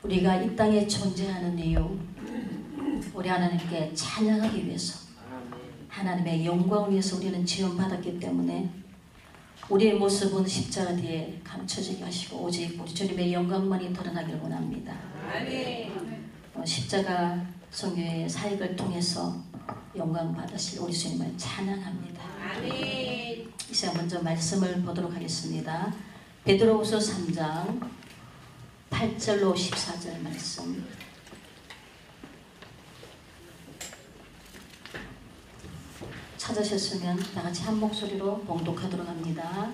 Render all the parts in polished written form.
우리가 이 땅에 존재하는 이유, 우리 하나님께 찬양하기 위해서, 하나님의 영광을 위해서 우리는 지원받았기 때문에 우리의 모습은 십자가 뒤에 감춰지게 하시고 오직 우리 주님의 영광만이 드러나기를 원합니다. 십자가 성교의 사역을 통해서 영광 받으실 우리 주님을 찬양합니다. 이 시간 먼저 말씀을 보도록 하겠습니다. 베드로후서 3장 8절로 14절 말씀. 찾으셨으면 다같이 한 목소리로 봉독하도록 합니다.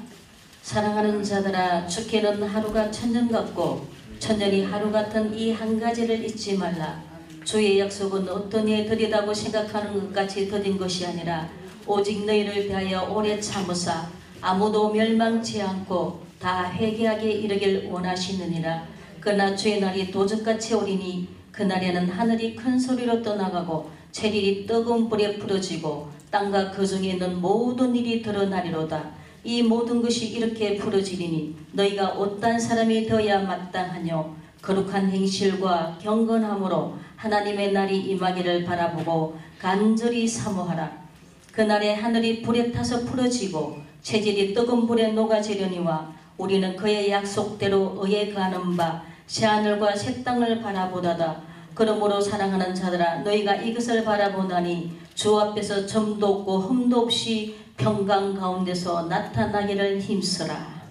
사랑하는 자들아, 주께는 하루가 천년 같고 천년이 하루 같은 이 한 가지를 잊지 말라. 주의 약속은 어떤 이에 더디다고 생각하는 것 같이 더딘 것이 아니라 오직 너희를 대하여 오래 참으사 아무도 멸망치 않고 다 회개하게 이르길 원하시느니라. 그러나 주의 날이 도적같이 오리니 그날에는 하늘이 큰 소리로 떠나가고 체리이 뜨거운 불에 부러지고 땅과 그 중에 있는 모든 일이 드러나리로다. 이 모든 것이 이렇게 부러지리니 너희가 어떤 사람이 되어야 마땅하뇨. 거룩한 행실과 경건함으로 하나님의 날이 임하기를 바라보고 간절히 사모하라. 그날에 하늘이 불에 타서 부러지고 체질이 뜨거운 불에 녹아지려니와 우리는 그의 약속대로 의에 가는 바 새하늘과 새 땅을 바라보다다. 그러므로 사랑하는 자들아, 너희가 이것을 바라보나니 주 앞에서 점도 없고 흠도 없이 평강 가운데서 나타나기를 힘쓰라.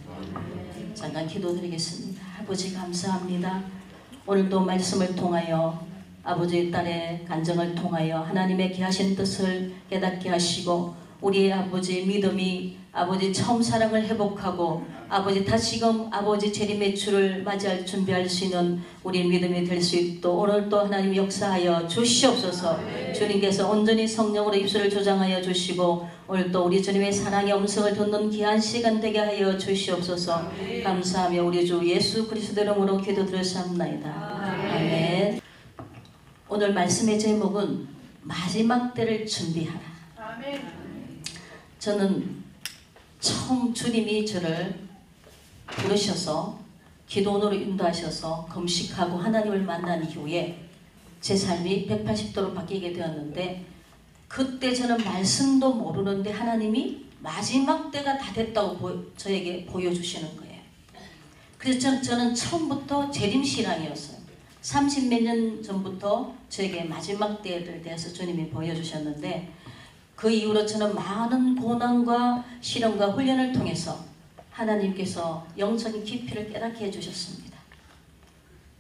잠깐 기도드리겠습니다. 아버지 감사합니다. 오늘도 말씀을 통하여 아버지의 딸의 간증을 통하여 하나님의 귀하신 뜻을 깨닫게 하시고 우리의 아버지 믿음이 아버지 처음 사랑을 회복하고 아버지 다시금 아버지 재림의 주를 맞이할 준비할 수 있는 우리 믿음이 될 수 있도록 오늘도 하나님 역사하여 주시옵소서. 주님께서 온전히 성령으로 입술을 조장하여 주시고 오늘도 우리 주님의 사랑의 음성을 듣는 귀한 시간 되게 하여 주시옵소서. 감사하며 우리 주 예수 그리스도 이름으로 기도드렸사옵나이다. 아멘. 오늘 말씀의 제목은 마지막 때를 준비하라. 저는 처음 주님이 저를 부르셔서 기도원으로 인도하셔서 금식하고 하나님을 만난 이후에 제 삶이 180도로 바뀌게 되었는데, 그때 저는 말씀도 모르는데 하나님이 마지막 때가 다 됐다고 저에게 보여주시는 거예요. 그래서 저는 처음부터 재림신앙이었어요. 30몇 년 전부터 저에게 마지막 때에 대해서 주님이 보여주셨는데, 그 이후로 저는 많은 고난과 시련과 훈련을 통해서 하나님께서 영적인 깊이를 깨닫게 해주셨습니다.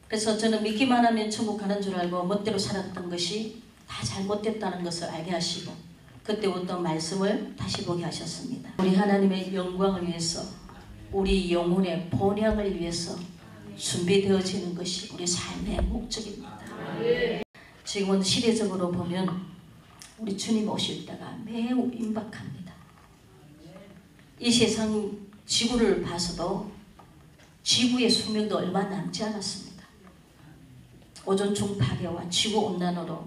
그래서 저는 믿기만 하면 천국 가는 줄 알고 멋대로 살았던 것이 다 잘못됐다는 것을 알게 하시고 그때부터 말씀을 다시 보게 하셨습니다. 우리 하나님의 영광을 위해서, 우리 영혼의 본향을 위해서 준비되어지는 것이 우리 삶의 목적입니다. 지금은 시대적으로 보면 우리 주님 오실 때가 매우 임박합니다. 이 세상 지구를 봐서도 지구의 수명도 얼마 남지 않았습니다. 오존층 파괴와 지구온난화로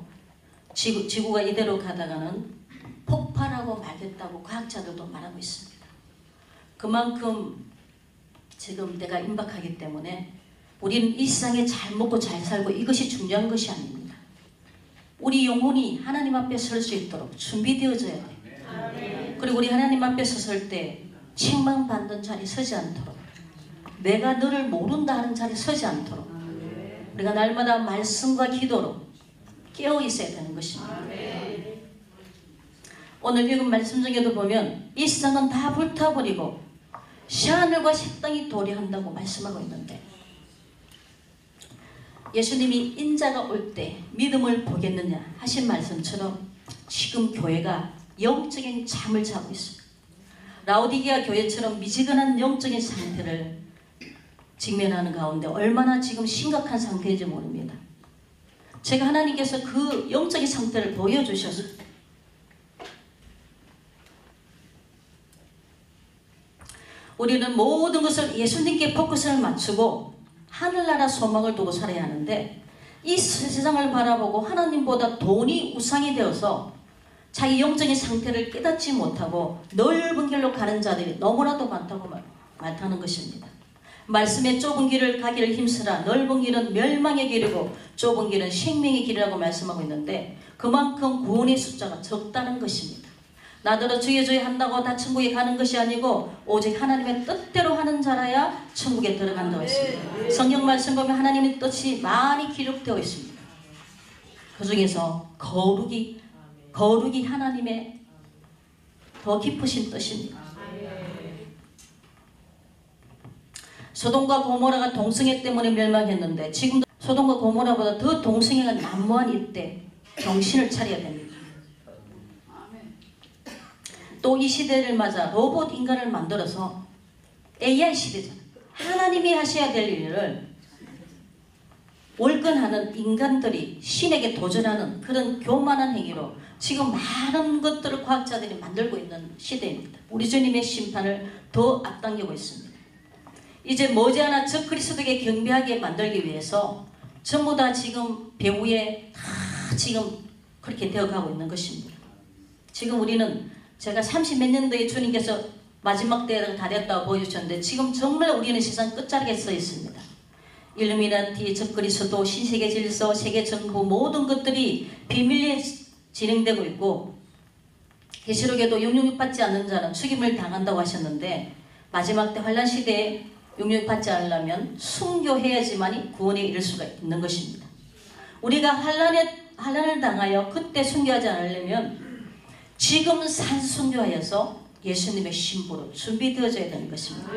지구가 이대로 가다가는 폭발하고 말겠다고 과학자들도 말하고 있습니다. 그만큼 지금 때가 임박하기 때문에 우리는 이 세상에 잘 먹고 잘 살고 이것이 중요한 것이 아닙니다. 우리 영혼이 하나님 앞에 설 수 있도록 준비되어져야 돼요. 그리고 우리 하나님 앞에 섰을 때 책망받는 자리 서지 않도록, 내가 너를 모른다 하는 자리 서지 않도록 우리가 날마다 말씀과 기도로 깨어 있어야 되는 것입니다. 오늘 읽은 말씀 중에도 보면 이 세상은 다 불타버리고 새하늘과 새 땅이 도래한다고 말씀하고 있는데, 예수님이 인자가 올 때 믿음을 보겠느냐 하신 말씀처럼 지금 교회가 영적인 잠을 자고 있습니다. 라오디게아 교회처럼 미지근한 영적인 상태를 직면하는 가운데 얼마나 지금 심각한 상태인지 모릅니다. 제가 하나님께서 그 영적인 상태를 보여주셔서 우리는 모든 것을 예수님께 포커스를 맞추고 하늘나라 소망을 두고 살아야 하는데, 이 세상을 바라보고 하나님보다 돈이 우상이 되어서 자기 영적인 상태를 깨닫지 못하고 넓은 길로 가는 자들이 너무나도 많다고 말하는 것입니다. 말씀의 좁은 길을 가기를 힘쓰라. 넓은 길은 멸망의 길이고 좁은 길은 생명의 길이라고 말씀하고 있는데 그만큼 구원의 숫자가 적다는 것입니다. 나더러 주의 한다고 다 천국에 가는 것이 아니고 오직 하나님의 뜻대로 하는 자라야 천국에 들어간다고 했습니다. 성경 말씀 보면 하나님의 뜻이 많이 기록되어 있습니다. 그 중에서 거룩이 하나님의 더 깊으신 뜻입니다. 소돔과 고모라가 동성애 때문에 멸망했는데 지금도 소돔과 고모라보다 더 동성애가 난무한 이때 정신을 차려야 됩니다. 또 이 시대를 맞아 로봇 인간을 만들어서 AI 시대잖아요. 하나님이 하셔야 될 일을 월권하는 인간들이 신에게 도전하는 그런 교만한 행위로 지금 많은 것들을 과학자들이 만들고 있는 시대입니다. 우리 주님의 심판을 더 앞당기고 있습니다. 이제 머지않아 저 그리스도에게 경배하게 만들기 위해서 전부 다 지금 배후에 다 지금 그렇게 되어가고 있는 것입니다. 지금 우리는 제가 30몇 년도에 주님께서 마지막 때가 다 됐다고 보여주셨는데 지금 정말 우리는 세상 끝자락에 서 있습니다. 일루미나티, 적그리스도, 신세계 질서, 세계 정부 모든 것들이 비밀리에 진행되고 있고 계시록에도 용육 받지 않는 자는 죽임을 당한다고 하셨는데 마지막 때 환란 시대에 용육 받지 않으려면 순교해야지만이 구원에 이를 수가 있는 것입니다. 우리가 환란을 당하여 그때 순교하지 않으려면 지금 산순교하여서 예수님의 신부로 준비되어져야 되는 것입니다.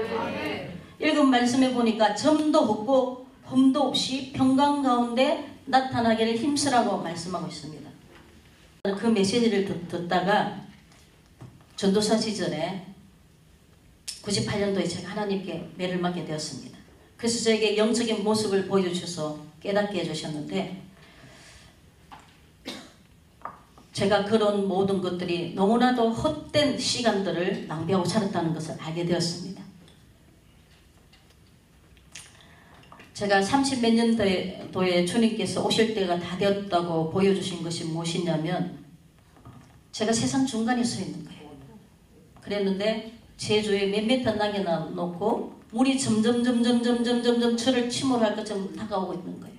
읽은 말씀에 보니까 점도 없고 흠도 없이 평강 가운데 나타나기를 힘쓰라고 말씀하고 있습니다. 그 메시지를 듣다가 전도사 시절에 98년도에 제가 하나님께 매를 맞게 되었습니다. 그래서 저에게 영적인 모습을 보여주셔서 깨닫게 해주셨는데 제가 그런 모든 것들이 너무나도 헛된 시간들을 낭비하고 살았다는 것을 알게 되었습니다. 제가 30몇 년도에 주님께서 오실 때가 다 되었다고 보여주신 것이 무엇이냐면 제가 세상 중간에 서 있는 거예요. 그랬는데 제주에 몇 미터 남겨놓고 물이 점점 저를 침몰할 것처럼 다가오고 있는 거예요.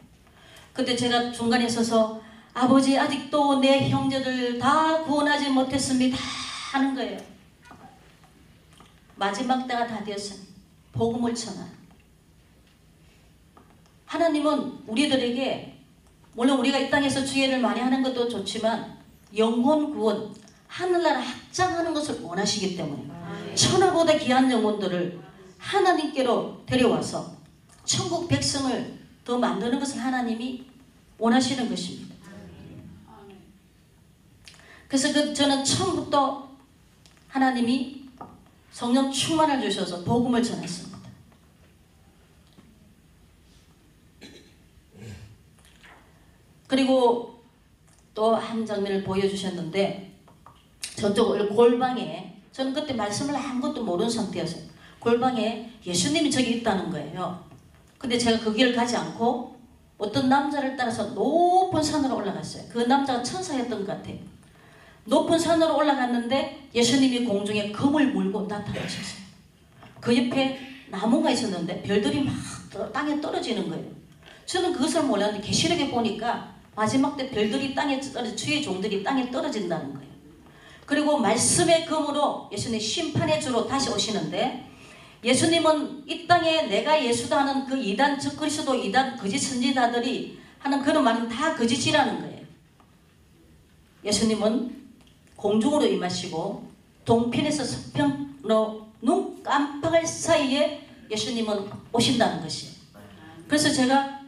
그때 제가 중간에 서서 아버지 아직도 내 형제들 다 구원하지 못했습니다 하는 거예요. 마지막 때가 다 되었으니 복음을 전하라. 하나님은 우리들에게 물론 우리가 이 땅에서 주의를 많이 하는 것도 좋지만 영혼 구원, 하늘나라 확장하는 것을 원하시기 때문에 천하보다 귀한 영혼들을 하나님께로 데려와서 천국 백성을 더 만드는 것을 하나님이 원하시는 것입니다. 그래서 저는 처음부터 하나님이 성령 충만을 주셔서 복음을 전했습니다. 그리고 또 한 장면을 보여주셨는데 저쪽 골방에 저는 그때 말씀을 아무것도 모르는 상태였어요. 골방에 예수님이 저기 있다는 거예요. 근데 제가 그 길을 가지 않고 어떤 남자를 따라서 높은 산으로 올라갔어요. 그 남자가 천사였던 것 같아요. 높은 산으로 올라갔는데 예수님이 공중에 금을 물고 나타나셨어요. 그 옆에 나무가 있었는데 별들이 막 땅에 떨어지는 거예요. 저는 그것을 몰랐는데 계시록에 보니까 마지막 때 별들이 땅에 떨어져 주의 종들이 땅에 떨어진다는 거예요. 그리고 말씀의 금으로 예수님 심판의 주로 다시 오시는데 예수님은 이 땅에 내가 예수다 하는 그 이단 적그리스도 이단 거짓 선지자들이 하는 그런 말은 다 거짓이라는 거예요. 예수님은 공중으로 임하시고 동편에서 서편으로 눈 깜빡할 사이에 예수님은 오신다는 것이에요. 그래서 제가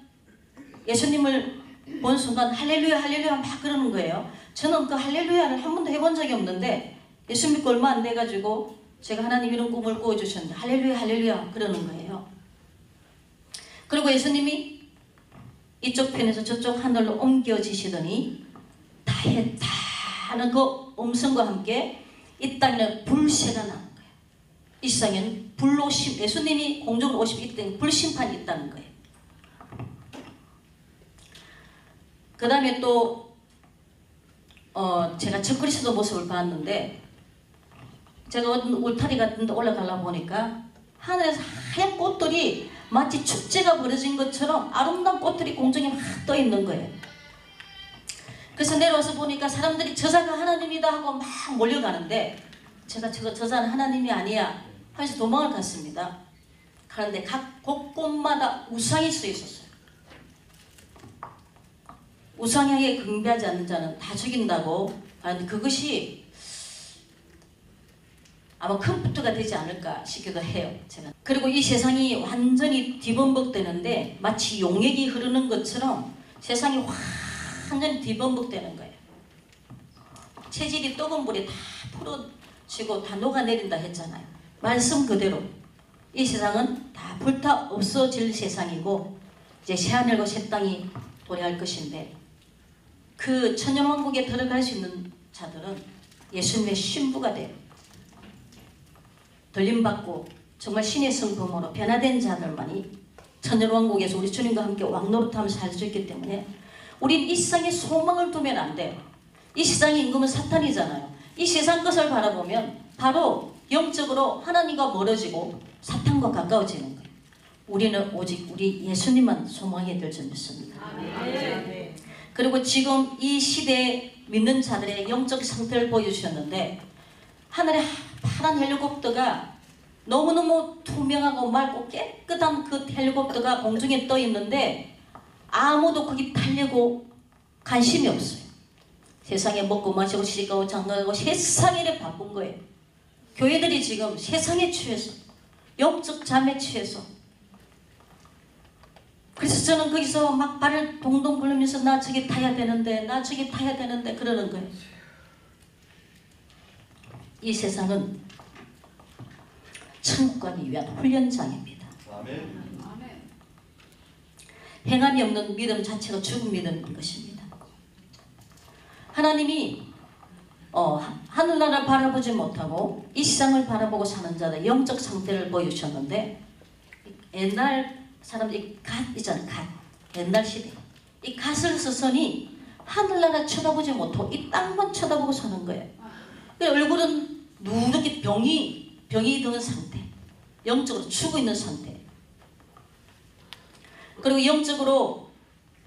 예수님을 본 순간 할렐루야 할렐루야 막 그러는 거예요. 저는 그 할렐루야를 한 번도 해본 적이 없는데 예수 믿고 얼마 안 돼가지고 제가 하나님 이런 꿈을 꾸어주셨는데 할렐루야 할렐루야 그러는 거예요. 그리고 예수님이 이쪽 편에서 저쪽 하늘로 옮겨지시더니 다 했다 하는 그 음성과 함께 이 땅에는 불새가 나는 거예요. 이 세상에는 불로 예수님이 공중으로 오시면 이 땅에 불심판이 있다는 거예요. 그 다음에 또 제가 적그리스도 모습을 봤는데 제가 울타리 같은 데 올라가려고 보니까 하늘에서 하얀 꽃들이 마치 축제가 벌어진 것처럼 아름다운 꽃들이 공중에 막 떠 있는 거예요. 그래서 내려와서 보니까 사람들이 저자가 하나님이다 하고 막 몰려가는데 제가 저자는 하나님이 아니야 하면서 도망을 갔습니다. 그런데 각 곳곳마다 우상이 서 있었어요. 우상향에 경배하지 않는 자는 다 죽인다고 하는데 그것이 아마 컴퓨터가 되지 않을까 싶기도 해요. 제가. 그리고 이 세상이 완전히 뒤범벅되는데 마치 용액이 흐르는 것처럼 세상이 완전히 뒤범벅되는 거예요. 체질이 뜨거운 물이 다 풀어지고 다 녹아내린다 했잖아요. 말씀 그대로 이 세상은 다 불타 없어질 세상이고 이제 새하늘과 새 땅이 도래할 것인데 그 천년왕국에 들어갈 수 있는 자들은 예수님의 신부가 돼요. 들림받고 정말 신의 성품으로 변화된 자들만이 천년왕국에서 우리 주님과 함께 왕노릇하면서 살 수 있기 때문에 우린 이 세상에 소망을 두면 안 돼요. 이 세상의 임금은 사탄이잖아요. 이 세상 것을 바라보면 바로 영적으로 하나님과 멀어지고 사탄과 가까워지는 거예요. 우리는 오직 우리 예수님만 소망해야 될 줄 믿습니다. 아멘. 그리고 지금 이 시대에 믿는 자들의 영적 상태를 보여주셨는데 하늘에 파란 헬리콥터가 너무너무 투명하고 맑고 깨끗한 그 헬리콥터가 공중에 떠 있는데 아무도 거기 타려고 관심이 없어요. 세상에 먹고 마시고 시집가고 장가가고 세상에 이래 바쁜 거예요. 교회들이 지금 세상에 취해서 영적 잠에 취해서 그래서 저는 거기서 막 발을 동동 굴리면서 나 저기 타야 되는데 나 저기 타야 되는데 그러는 거예요. 이 세상은 천국 가기 위한 훈련장입니다. 아멘. 행함이 없는 믿음 자체가 죽은 믿음인 것입니다. 하나님이 하늘나라를 바라보지 못하고 이 세상을 바라보고 사는 자들 영적 상태를 보여주셨는데 옛날 사람들이 갓 있잖아요. 갓. 옛날 시대 이 갓을 서서니 하늘나라 쳐다보지 못하고 이 땅만 쳐다보고 사는 거예요. 얼굴은 누렇게 병이 드는 상태, 영적으로 죽어 있는 상태. 그리고 영적으로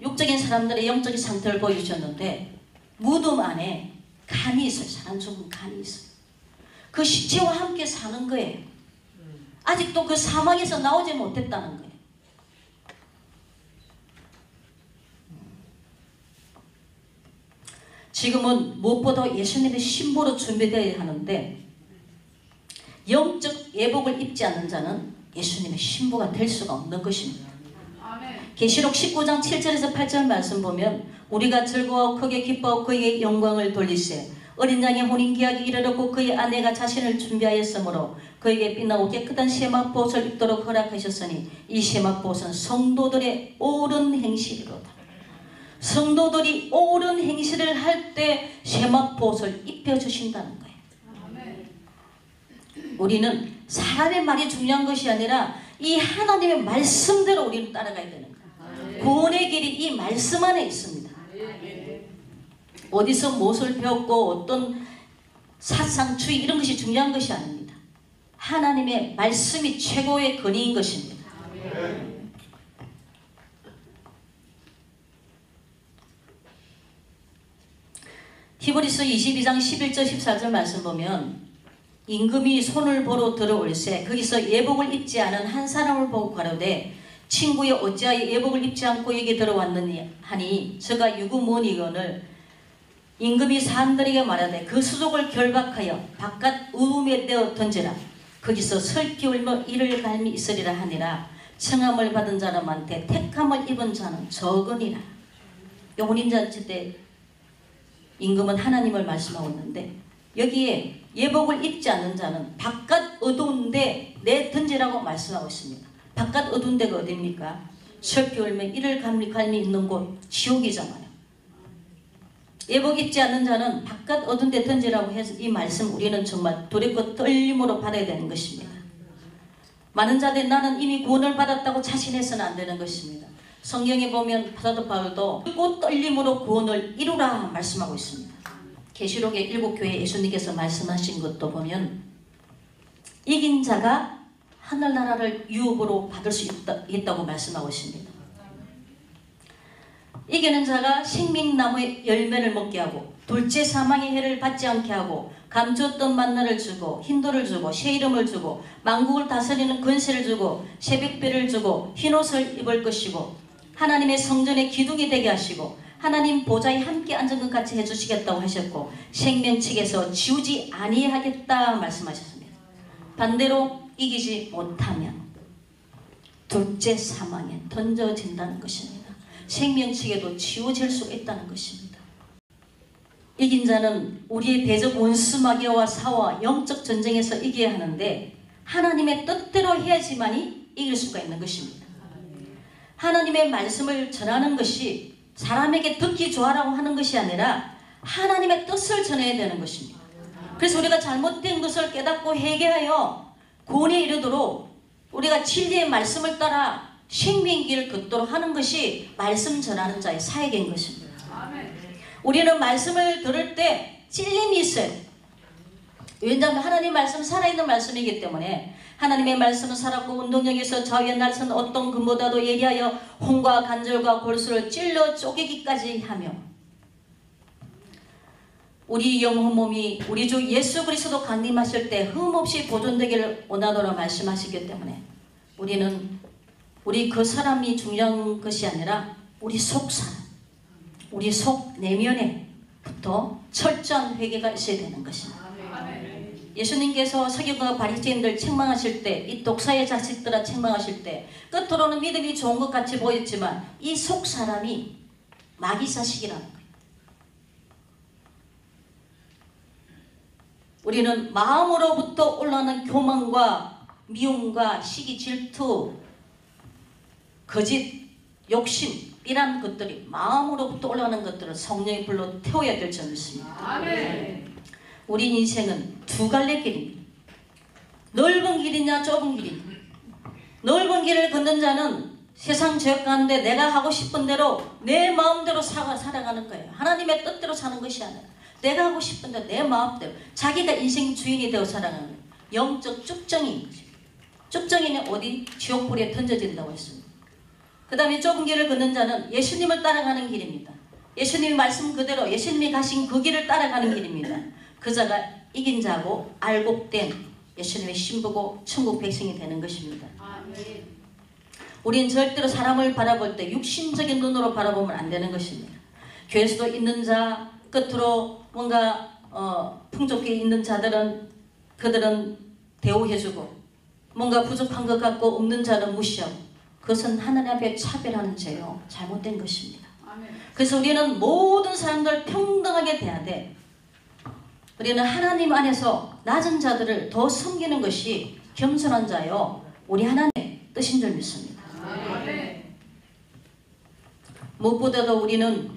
육적인 사람들의 영적인 상태를 보여주셨는데 무덤 안에 간이 있어요. 사람 죽은 간이 있어요. 그 시체와 함께 사는 거예요. 아직도 그 사망에서 나오지 못했다는 거예요. 지금은 무엇보다 예수님의 신부로 준비되어야 하는데 영적 예복을 입지 않는 자는 예수님의 신부가 될 수가 없는 것입니다. 계시록 19장 7절에서 8절 말씀 보면 우리가 즐거워 크게 기뻐하고 그에게 영광을 돌리세 어린 양의 혼인기약이 이르렀고 그의 아내가 자신을 준비하였으므로 그에게 빛나고 깨끗한 세마포옷을 입도록 허락하셨으니 이 세마포옷은 성도들의 옳은 행실이로다. 성도들이 옳은 행실을 할 때 세마포옷을 입혀주신다는 거예요. 우리는 사람의 말이 중요한 것이 아니라 이 하나님의 말씀대로 우리는 따라가야 되는 거예요. 구원의 길이 이 말씀 안에 있습니다. 어디서 무엇을 배웠고 어떤 사상주의 이런 것이 중요한 것이 아닙니다. 하나님의 말씀이 최고의 근위인 것입니다. 히브리서 22장 11절 14절 말씀 보면 임금이 손을 보러 들어올세 거기서 예복을 입지 않은 한 사람을 보고 가로되 친구여 어찌하여 예복을 입지 않고 여기 들어왔느니 하니 저가 유구문이거늘 임금이 사람들에게 말하되 그 수족을 결박하여 바깥 우음에 떼어 던지라 거기서 설기 울며 이를 갈미 있으리라 하니라 청함을 받은 자는 많되 택함을 입은 자는 적으니라. 혼인잔치 때 임금은 하나님을 말씀하고 있는데 여기에 예복을 입지 않는 자는 바깥 어두운데 내 던지라고 말씀하고 있습니다. 바깥 어두운 데가 어디입니까? 설기 울며 이를 갈미 있는 곳 지옥이잖아요. 예복 입지 않는 자는 바깥 어두운 데 던지라고 해서 이 말씀 우리는 정말 두렵고 떨림으로 받아야 되는 것입니다. 많은 자들이 나는 이미 구원을 받았다고 자신해서는 안 되는 것입니다. 성경에 보면 사도 바울도 곧 떨림으로 구원을 이루라 말씀하고 있습니다. 계시록의 7교회 예수님께서 말씀하신 것도 보면 이긴 자가 하늘나라를 유업으로 받을 수 있다고 말씀하고 있습니다. 이기는 자가 생명나무의 열매를 먹게 하고 둘째 사망의 해를 받지 않게 하고 감추었던 만나를 주고 흰돌을 주고 새 이름을 주고 만국을 다스리는 권세를 주고 새벽별을 주고 흰옷을 입을 것이고 하나님의 성전의 기둥이 되게 하시고 하나님 보좌에 함께 앉은 것 같이 해주시겠다고 하셨고 생명책에서 지우지 아니하겠다 말씀하셨습니다. 반대로 이기지 못하면 둘째 사망에 던져진다는 것입니다. 생명책에도 지워질 수 있다는 것입니다. 이긴 자는 우리의 대적 원수 마귀와 사와 영적 전쟁에서 이겨야 하는데 하나님의 뜻대로 해야지만이 이길 수가 있는 것입니다. 하나님의 말씀을 전하는 것이 사람에게 듣기 좋아라고 하는 것이 아니라 하나님의 뜻을 전해야 되는 것입니다. 그래서 우리가 잘못된 것을 깨닫고 회개하여 구원에 이르도록 우리가 진리의 말씀을 따라 생명길을 걷도록 하는 것이 말씀 전하는 자의 사역인 것입니다. 우리는 말씀을 들을 때 찔림이 있어요. 왜냐하면 하나님의 말씀은 살아있는 말씀이기 때문에 하나님의 말씀은 살았고 운동력에서 좌우의 날선 어떤 금보다도 예리하여 홍과 간절과 골수를 찔러 쪼개기까지 하며 우리 영혼 몸이 우리 주 예수 그리스도 강림하실 때 흠없이 보존되기를 원하노라 말씀하시기 때문에 우리 그 사람이 중요한 것이 아니라 우리 속 사람, 우리 속 내면에부터 철저한 회개가 있어야 되는 것입니다. 예수님께서 서기관과 바리새인들 책망하실 때, 이 독사의 자식들아 책망하실 때 겉으로는 믿음이 좋은 것 같이 보였지만 이 속 사람이 마귀 자식이라는 거예요. 우리는 마음으로부터 올라오는 교만과 미움과 시기, 질투, 거짓, 욕심 이란 것들이 마음으로부터 올라오는 것들을 성령의 불로 태워야 될 줄 믿습니다. 아멘. 우리 인생은 두 갈래 길입니다. 넓은 길이냐 좁은 길이냐. 넓은 길을 걷는 자는 세상 죄악 가운데 내가 하고 싶은 대로 내 마음대로 살아가는 거예요. 하나님의 뜻대로 사는 것이 아니라 내가 하고 싶은 대로 내 마음대로 자기가 인생 주인이 되어 살아가는 거예요. 영적 쭉정이인 거죠. 쭉정이는 어디? 지옥불에 던져진다고 했습니다. 그 다음에 좁은 길을 걷는 자는 예수님을 따라가는 길입니다. 예수님의 말씀 그대로 예수님이 가신 그 길을 따라가는 길입니다. 그 자가 이긴 자고 알곡된 예수님의 신부고 천국 백성이 되는 것입니다. 우리는 절대로 사람을 바라볼 때 육신적인 눈으로 바라보면 안 되는 것입니다. 교회에서도 있는 자, 끝으로 뭔가 풍족해 있는 자들은 그들은 대우해주고 뭔가 부족한 것 같고 없는 자는 무시하고 그것은 하나님 앞에 차별하는 죄요. 잘못된 것입니다. 그래서 우리는 모든 사람들 평등하게 대해야 돼. 우리는 하나님 안에서 낮은 자들을 더 섬기는 것이 겸손한 자요. 우리 하나님의 뜻인 줄 믿습니다. 무엇보다도 우리는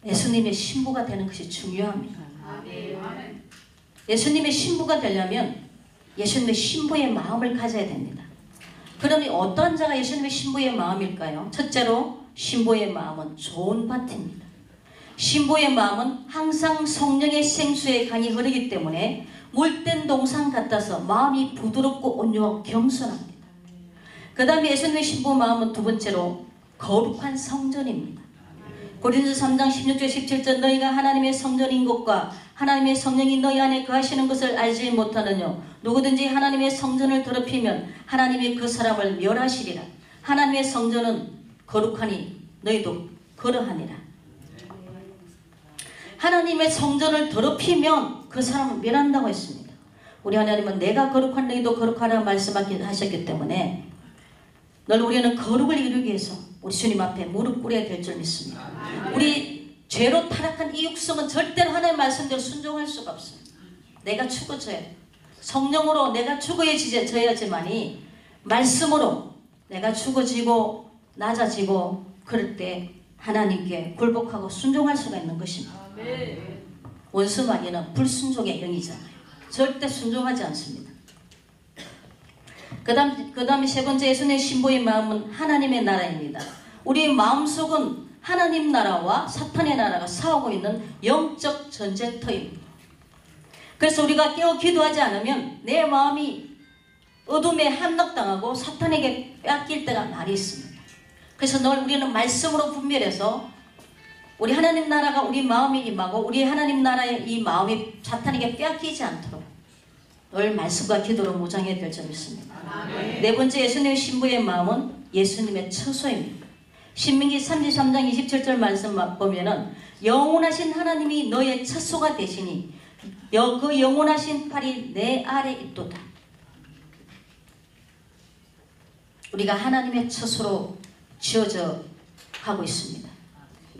예수님의 신부가 되는 것이 중요합니다. 예수님의 신부가 되려면 예수님의 신부의 마음을 가져야 됩니다. 그러면 어떤 자가 예수님의 신부의 마음일까요? 첫째로 신부의 마음은 좋은 밭입니다. 신부의 마음은 항상 성령의 생수의 강이 흐르기 때문에 물된 동산 같아서 마음이 부드럽고 온유하고 겸손합니다. 그 다음에 예수님의 신부 마음은 두 번째로 거룩한 성전입니다. 고린도서 3장 16절 17절 너희가 하나님의 성전인 것과 하나님의 성령이 너희 안에 거하시는 것을 알지 못하느냐. 누구든지 하나님의 성전을 더럽히면 하나님이 그 사람을 멸하시리라. 하나님의 성전은 거룩하니 너희도 그러하니라. 하나님의 성전을 더럽히면 그 사람을 멸한다고 했습니다. 우리 하나님은 내가 거룩한 너희도 거룩하라 말씀하셨기 때문에 늘 우리는 거룩을 이루기 위해서 우리 주님 앞에 무릎 꿇어야 될 줄 믿습니다. 우리 죄로 타락한 이 육성은 절대로 하나님의 말씀대로 순종할 수가 없습니다. 내가 죽어져야 돼. 성령으로 내가 죽어져야지만이 말씀으로 내가 죽어지고 낮아지고 그럴 때 하나님께 굴복하고 순종할 수가 있는 것입니다. 원수 마귀는 불순종의 영이잖아요. 절대 순종하지 않습니다. 그 다음에 세 번째 예수님의 신부의 마음은 하나님의 나라입니다. 우리의 마음속은 하나님 나라와 사탄의 나라가 싸우고 있는 영적 전쟁터입니다. 그래서 우리가 깨어 기도하지 않으면 내 마음이 어둠에 함락당하고 사탄에게 빼앗길 때가 많이 있습니다. 그래서 늘 우리는 말씀으로 분별해서 우리 하나님 나라가 우리 마음에 임하고 우리 하나님 나라의 이 마음이 사탄에게 빼앗기지 않도록 늘 말씀과 기도로 무장해야 될 점이 있습니다. 네 번째, 예수님의 신부의 마음은 예수님의 처소입니다. 신명기 33장 27절 말씀 보면은 영원하신 하나님이 너의 처소가 되시니 그 영원하신 팔이 내 아래 있도다. 우리가 하나님의 처소로 지어져 가고 있습니다.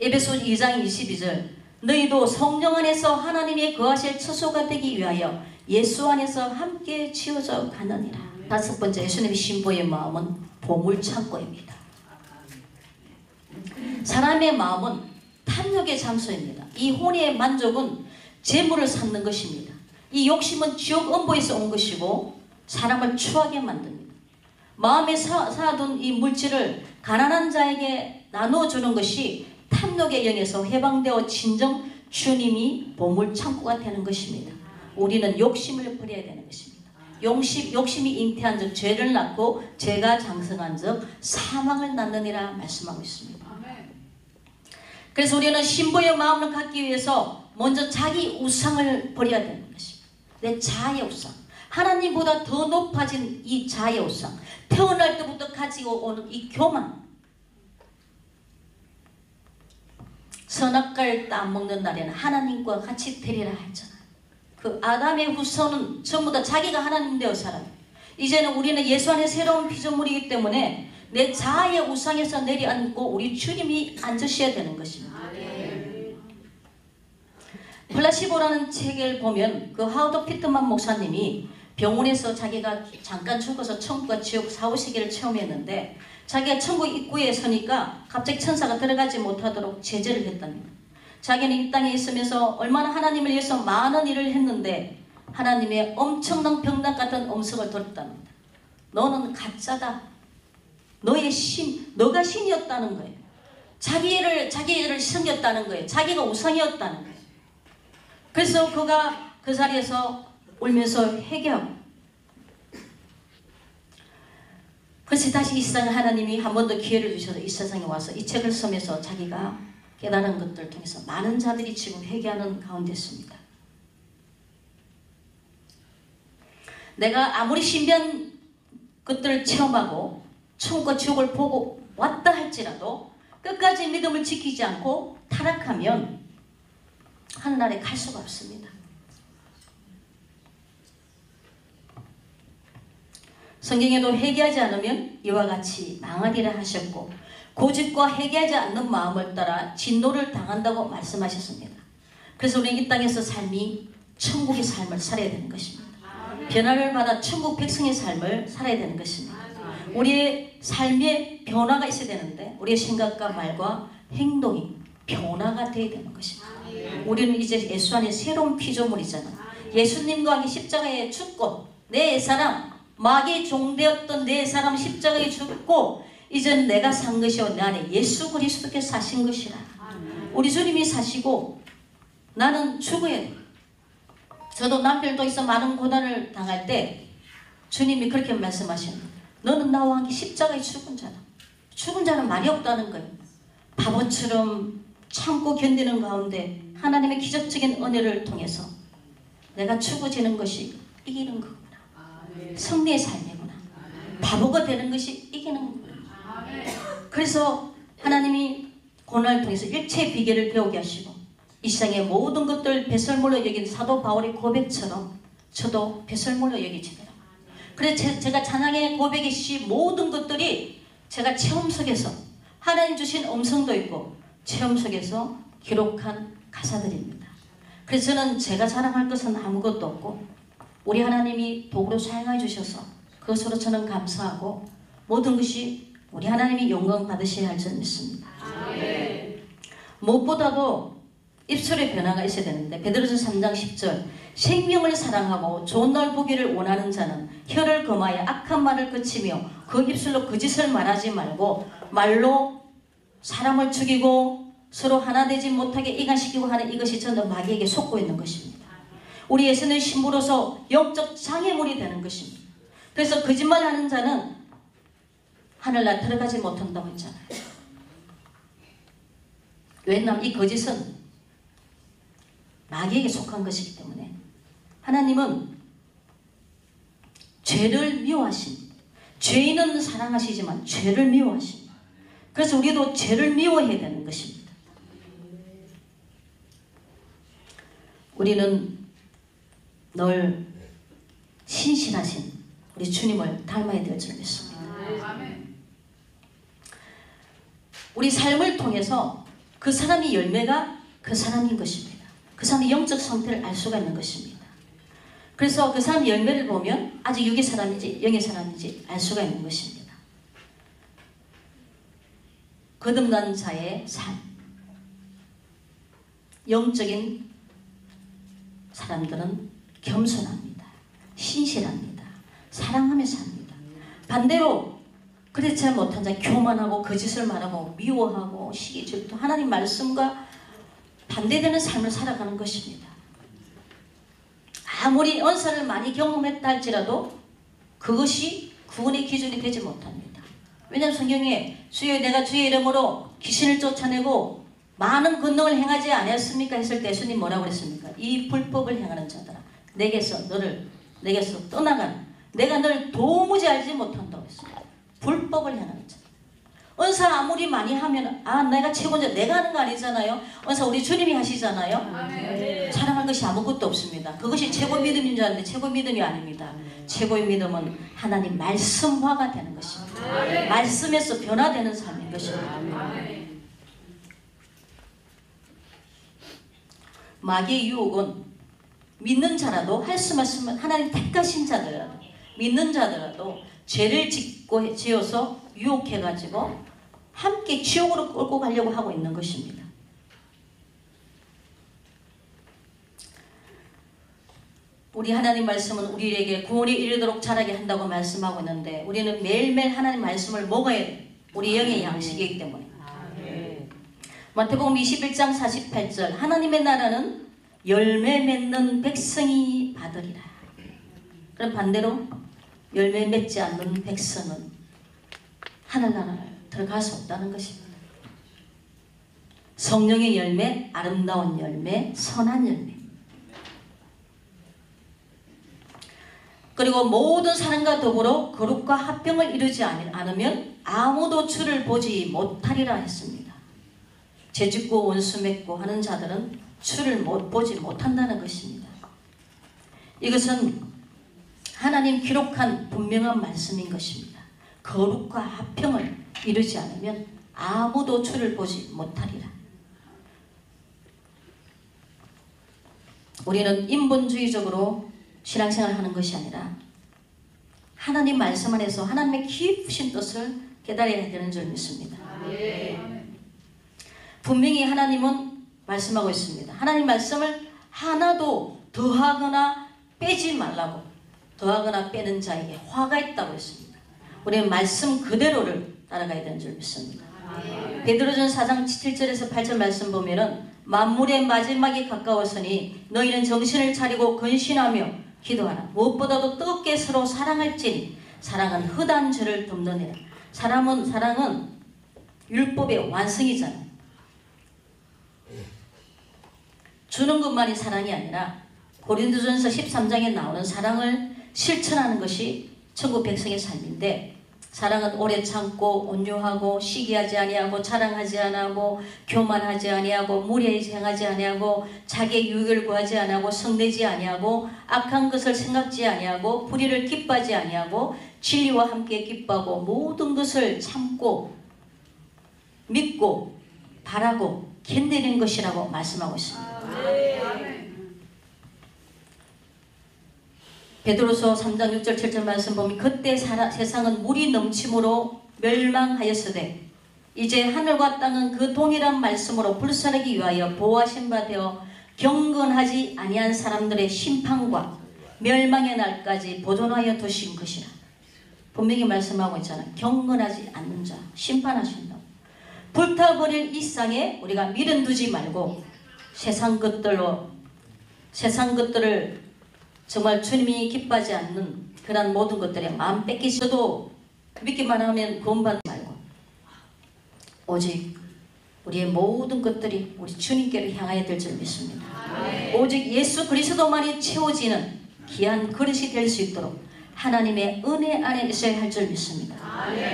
에베소 2장 22절 너희도 성령 안에서 하나님의 거하실 처소가 되기 위하여 예수 안에서 함께 지어져 가느니라. 다섯 번째, 예수님의 신부의 마음은 보물창고입니다. 사람의 마음은 탐욕의 장소입니다. 이 혼의 만족은 재물을 쌓는 것입니다. 이 욕심은 지옥 음보에서 온 것이고 사람을 추하게 만듭니다. 마음에 쌓아둔 이 물질을 가난한 자에게 나눠주는 것이 탐욕의 영에서 해방되어 진정 주님이 보물창고가 되는 것입니다. 우리는 욕심을 버려야 되는 것입니다. 욕심이 잉태한 즉 죄를 낳고 죄가 장성한 즉 사망을 낳느니라 말씀하고 있습니다. 그래서 우리는 신부의 마음을 갖기 위해서 먼저 자기 우상을 버려야 되는 것입니다. 내 자아의 우상, 하나님보다 더 높아진 이 자아의 우상, 태어날 때부터 가지고 오는 이 교만. 선악과를 따먹는 날에는 하나님과 같이 되리라 했잖아요. 그 아담의 후손은 전부 다 자기가 하나님 되어 살아요. 이제는 우리는 예수 안에 새로운 피조물이기 때문에 내 자아의 우상에서 내려앉고 우리 주님이 앉으셔야 되는 것입니다. 플라시보라는 책을 보면 그 하워드 피트만 목사님이 병원에서 자기가 잠깐 죽어서 천국과 지옥 4, 5시기를 체험했는데 자기가 천국 입구에 서니까 갑자기 천사가 들어가지 못하도록 제재를 했답니다. 자기는 이 땅에 있으면서 얼마나 하나님을 위해서 많은 일을 했는데 하나님의 엄청난 병락 같은 음성을 들었답니다. 너는 가짜다. 너의 신, 너가 신이었다는 거예요. 자기를 섬겼다는 거예요. 자기가 우상이었다는 거예요. 그래서 그가 그 자리에서 울면서 회개하고 그래서 다시 이 세상에 하나님이 한 번 더 기회를 주셔서 이 세상에 와서 이 책을 쓰면서 자기가 깨달은 것들을 통해서 많은 자들이 지금 회개하는 가운데 있습니다. 내가 아무리 신비한 것들을 체험하고 천국과 지옥을 보고 왔다 할지라도 끝까지 믿음을 지키지 않고 타락하면 하늘나라에 갈 수가 없습니다. 성경에도 회개하지 않으면 이와 같이 망하리라 하셨고 고집과 회개하지 않는 마음을 따라 진노를 당한다고 말씀하셨습니다. 그래서 우리는 이 땅에서 삶이 천국의 삶을 살아야 되는 것입니다. 변화를 받아 천국 백성의 삶을 살아야 되는 것입니다. 우리의 삶에 변화가 있어야 되는데 우리의 생각과 말과 행동이 변화가 되어야 되는 것입니다. 우리는 이제 예수 안에 새로운 피조물이잖아요. 예수님과 함께 십자가에 죽고 내 사람, 마귀의 종되었던 내 사람 십자가에 죽고 이제는 내가 산 것이요 내 안에 예수 그리스도께서 사신 것이라. 우리 주님이 사시고 나는 죽어야 돼. 저도 남편도 있어 많은 고난을 당할 때 주님이 그렇게 말씀하시는 너는 나와 함께 십자가에 죽은 자다. 죽은 자는 말이 없다는 거예요. 바보처럼 참고 견디는 가운데 하나님의 기적적인 은혜를 통해서 내가 죽어지는 것이 이기는 거구나. 승리의 삶이구나. 바보가 되는 것이 이기는 거구나. 그래서 하나님이 고난을 통해서 일체의 비결을 배우게 하시고 이 세상의 모든 것들 배설물로 여긴 사도 바울의 고백처럼 저도 배설물로 여기지더라. 그래서 제가 찬양의 고백이시 모든 것들이 제가 체험 속에서 하나님 주신 음성도 있고 체험 속에서 기록한 가사들입니다. 그래서 저는 제가 자랑할 것은 아무것도 없고 우리 하나님이 도구로 사용해 주셔서 그것으로 저는 감사하고 모든 것이 우리 하나님이 영광 받으셔야 할 줄 믿습니다. 무엇보다도 입술의 변화가 있어야 되는데 베드로전서 3장 10절 생명을 사랑하고 좋은 날 보기를 원하는 자는 혀를 금하여 악한 말을 그치며 그 입술로 거짓을 말하지 말고 말로 사람을 죽이고 서로 하나 되지 못하게 이간시키고 하는 이것이 전부 마귀에게 속고 있는 것입니다. 우리 예수는 신부로서 영적 장애물이 되는 것입니다. 그래서 거짓말하는 자는 하늘나라 들어가지 못한다고 했잖아요. 왜냐하면 이 거짓은 마귀에게 속한 것이기 때문에 하나님은 죄를 미워하십니다. 죄인은 사랑하시지만 죄를 미워하십니다. 그래서 우리도 죄를 미워해야 되는 것입니다. 우리는 늘 신실하신 우리 주님을 닮아야 될 줄 믿습니다. 우리 삶을 통해서 그 사람의 열매가 그 사람인 것입니다. 그 사람의 영적 상태를 알 수가 있는 것입니다. 그래서 그 사람의 열매를 보면 아직 육의 사람인지 영의 사람인지 알 수가 있는 것입니다. 거듭난 자의 삶, 영적인 사람들은 겸손합니다. 신실합니다. 사랑하며 삽니다. 반대로 그렇지 못한 자 교만하고 거짓을 말하고 미워하고 시기 질투 하나님 말씀과 반대되는 삶을 살아가는 것입니다. 아무리 은사를 많이 경험했다 할지라도 그것이 구원의 기준이 되지 못합니다. 왜냐하면 성경에 주여 내가 주의 이름으로 귀신을 쫓아내고 많은 권능을 행하지 않았습니까? 했을 때 예수님 뭐라고 그랬습니까? 이 불법을 행하는 자들아 내게서 떠나간 내가 널 도무지 알지 못한다고 했습니다. 불법을 행하는 자. 은사 아무리 많이 하면 내가 최고자 내가 하는 거 아니잖아요. 은사 우리 주님이 하시잖아요. 아멘. 사랑할 것이 아무것도 없습니다. 그것이 최고 믿음인 줄 아는데 최고 믿음이 아닙니다. 최고의 믿음은 하나님 말씀화가 되는 것입니다. 아멘. 말씀에서 변화되는 삶인 것입니다. 아멘. 마귀의 유혹은 믿는 자라도 할 수만 있으면 하나님 택하신 자들라도 믿는 자들라도 죄를 지어서 유혹해가지고 함께 지옥으로 끌고 가려고 하고 있는 것입니다. 우리 하나님 말씀은 우리에게 구원에 이르도록 자라게 한다고 말씀하고 있는데 우리는 매일매일 하나님 말씀을 먹어야 돼. 우리 영의 양식이기 때문에. 마태복음 21장 48절 하나님의 나라는 열매 맺는 백성이 받으리라. 그럼 반대로 열매 맺지 않는 백성은 하늘나라를 들어갈 수 없다는 것입니다. 성령의 열매, 아름다운 열매, 선한 열매. 그리고 모든 사람과 더불어 거룩과 합병을 이루지 않으면 아무도 주를 보지 못하리라 했습니다. 죄짓고 원수 맺고 하는 자들은 주를 보지 못한다는 것입니다. 이것은 하나님 기록한 분명한 말씀인 것입니다. 거룩과 합평을 이루지 않으면 아무도 주를 보지 못하리라. 우리는 인본주의적으로 신앙생활을 하는 것이 아니라 하나님 말씀 안에서 하나님의 깊으신 뜻을 깨달아야 되는 줄 믿습니다. 분명히 하나님은 말씀하고 있습니다. 하나님 말씀을 하나도 더하거나 빼지 말라고. 더하거나 빼는 자에게 화가 있다고 했습니다. 우리는 말씀 그대로를 따라가야 되는 줄 믿습니다. 베드로전 4장 7절에서 8절 말씀 보면은 만물의 마지막이 가까웠으니 너희는 정신을 차리고 근신하며 기도하라. 무엇보다도 뜨겁게 서로 사랑할지니 사랑은 허다한 죄를 덮느니라. 사랑은 율법의 완성이잖아요. 주는 것만이 사랑이 아니라 고린도전서 13장에 나오는 사랑을 실천하는 것이 천국 백성의 삶인데 사랑은 오래 참고 온유하고 시기하지 아니하고 자랑하지 아니하고 교만하지 아니하고 무례히 행하지 아니하고 자기의 유익을 구하지 아니하고 성내지 아니하고 악한 것을 생각지 아니하고 불의를 기뻐하지 아니하고 진리와 함께 기뻐하고 모든 것을 참고 믿고 바라고 견디는 것이라고 말씀하고 있습니다. 베드로서 3장 6절 7절 말씀 보면 그때 세상은 물이 넘침으로 멸망하였으되 이제 하늘과 땅은 그 동일한 말씀으로 불살하기 위하여 보호하신 바 되어 경건하지 아니한 사람들의 심판과 멸망의 날까지 보존하여 두신 것이라. 분명히 말씀하고 있잖아요. 경건하지 않는 자 심판하신다고. 불타버릴 이 세상에 우리가 미련 두지 말고 세상 것들을 정말 주님이 기뻐하지 않는 그런 모든 것들에 마음 뺏기셔도 믿기만 하면 구원받지 말고 오직 우리의 모든 것들이 우리 주님께로 향하여 될 줄 믿습니다. 오직 예수 그리스도만이 채워지는 귀한 그릇이 될 수 있도록 하나님의 은혜 안에 있어야 할 줄 믿습니다.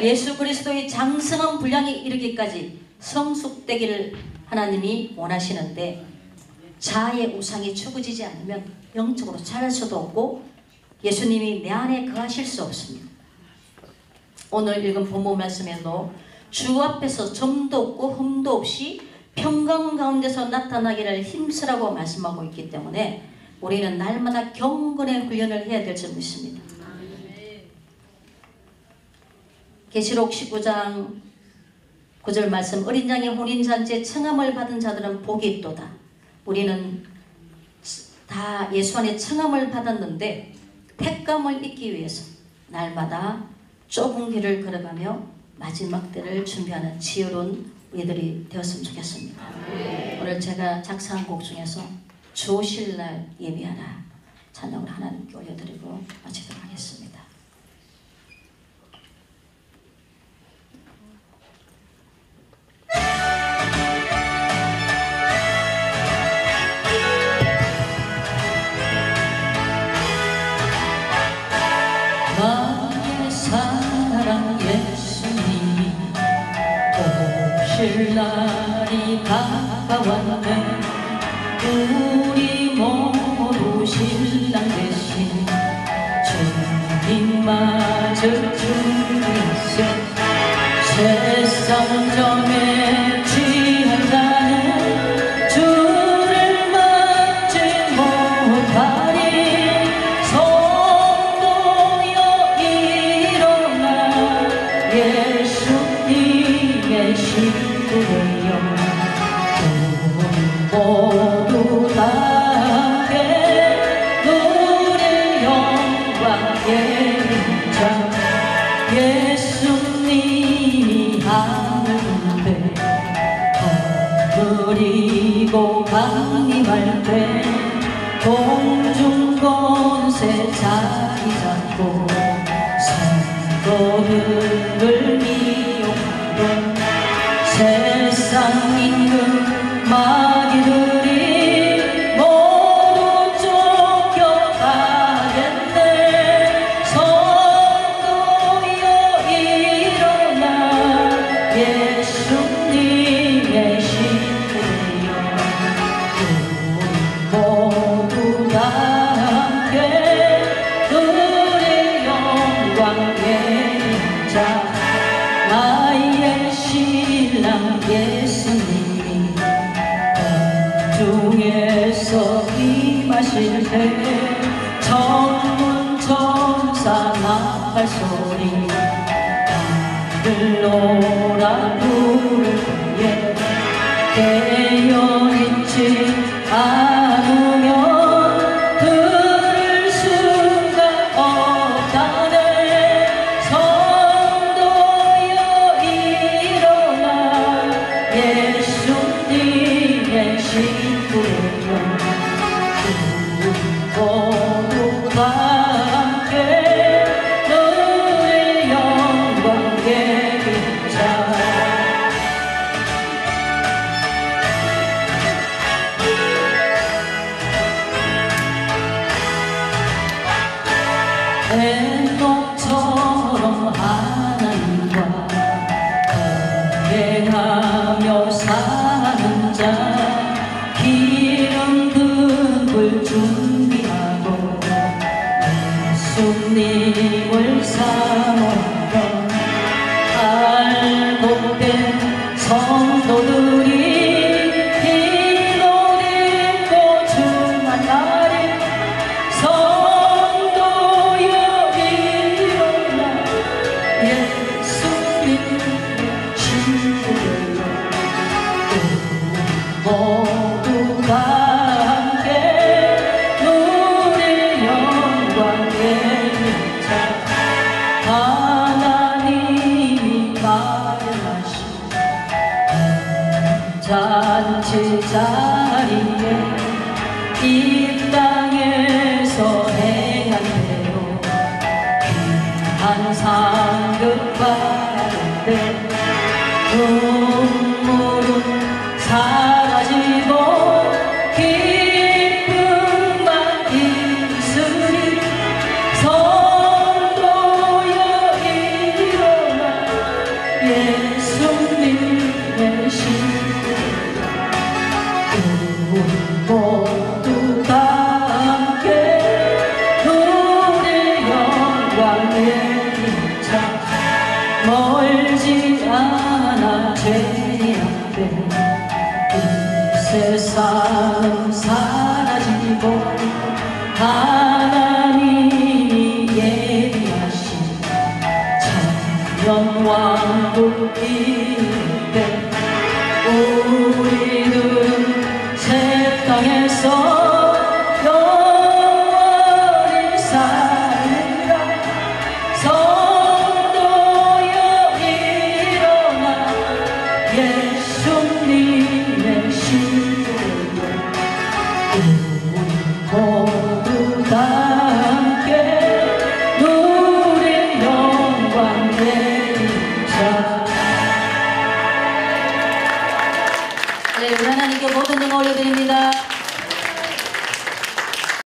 예수 그리스도의 장성한 분량에 이르기까지 성숙되기를 하나님이 원하시는데 자아의 우상이 죽어지지 않으면 영적으로 자랄 수도 없고 예수님이 내 안에 거하실 수 없습니다. 오늘 읽은 본문 말씀에도 주 앞에서 점도 없고 흠도 없이 평강 가운데서 나타나기를 힘쓰라고 말씀하고 있기 때문에 우리는 날마다 경건의 훈련을 해야 될 줄 믿습니다. 계시록 19장 9절 말씀, 어린 양의 혼인잔치에 청함을 받은 자들은 복이 있도다. 우리는 다 예수 안에 청함을 받았는데 택감을 잊기 위해서 날마다 좁은 길을 걸어가며 마지막 때를 준비하는 지혜로운 우리들이 되었으면 좋겠습니다. 오늘 제가 작사한 곡 중에서 주 오실 날 예비하라 찬양을 하나님께 올려드리고 마치도록 하겠습니다. 나의 사랑 예수님 오실 날이 가까웠네. 우리 모두 신랑 되신 주님마저 준비하세. 세상 점에 취한 자는 주를 맞지 못하니 성도여 일어나 예수님의 신부되어 모두 다 함께 누릴 영광의 자 예수님이 하늘 군대 거느리고 강림할 때 공중권세 자리 잡고 성도들을 미혹하고 세상 임금 마귀들이 모두 쫓겨가겠네. 성도여 일어나 예수님의 신부여 모두 다 함께 누릴 영광의 자 나의 신랑 예수님이 중에서 임하실 때 천문 천사 나팔 소리 들러라 부를 때에 깨어있지 않으면 들을 수가 없다네. 성도여 일어나 예수님의 신부여 모두 다 함께 누릴 영광의 자 행복처럼 하나님과 동행하며 사는 자 기름 등불 준비하고 예수님을 사모하며 알곡된 성도들이 흰옷 입고 주 만나리. 성도여 일어나 예수님 신부여 모두 다 함께 누릴 영광의 자 하나님이 마련하신 잔치 자리에 이 땅에서 행한 대로 세상은 사라지고 하나님이 예비하신 천년왕국 이르되 우리들은 새 땅에서 영원히 살리라. 성도여 일어나 예수님의 시대에 우리 모두 다 함께 누릴 영광 되자. 네, 우리 하나님께 모든 영광 올려드립니다.